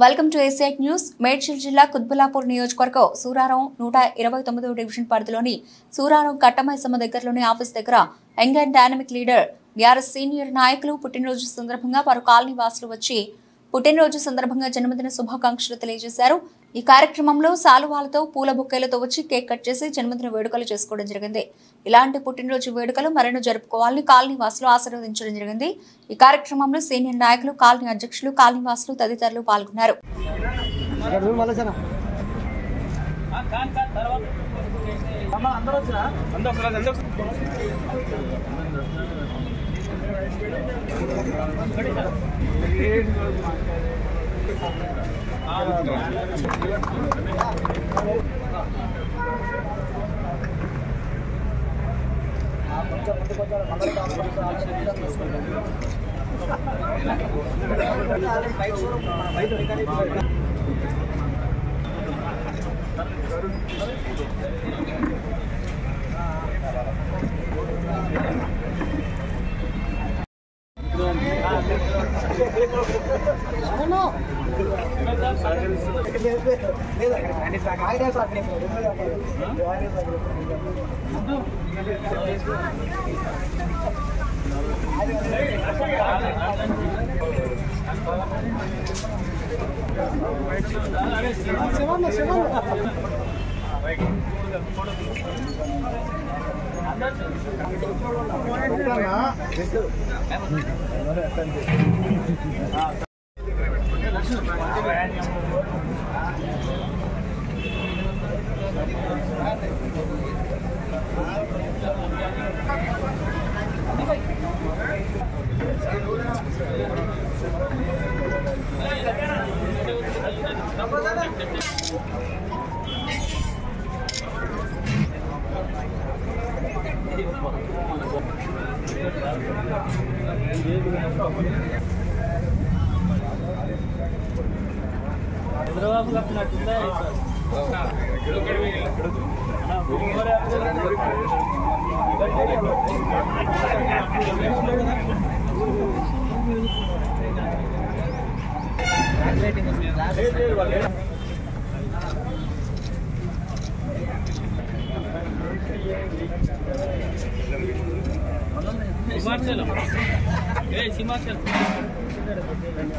Welcome to ACI news. Medchal జిల్లా కుత్బుల్లాపూర్ నియోజకవర్గం Suraram 129వ division పరిధిలోని సూరారం కట్టమైసమ్మ దగ్గరలోని ఆఫీస్ దగ్గర young and dynamic leader BRS senior నాయకులు పుట్టినరోజు సందర్భంగా వారు కాలనీ వాసులు వచ్చి పుట్టినరోజు సందర్భంగా జన్మదిన శుభాకాంక్షలు తెలియజేశారు. ఈ కార్యక్రమంలో సాలువాలతో పూల బొకేలతో వచ్చి కేక్ కట్ చేసి జన్మదిన వేడుకలు చేసుకోవడం జరిగింది. ఇలాంటి పుట్టినరోజు వేడుకలు మరెన్నో జరుపుకోవాలని కాలనీ వాసులు ఆశీర్వదించడం జరిగింది. ఈ కార్యక్రమంలో సీనియర్ నాయకులు, కాలనీ అధ్యక్షులు, కాలనీ వాసులు తదితరులు పాల్గొన్నారు.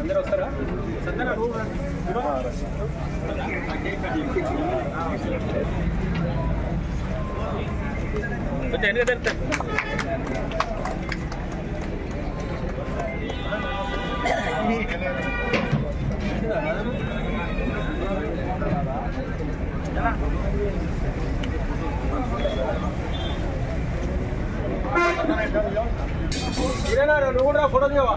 అందరూ వస్తారా? నువ్వు కూడా ఫోటో తీయవా?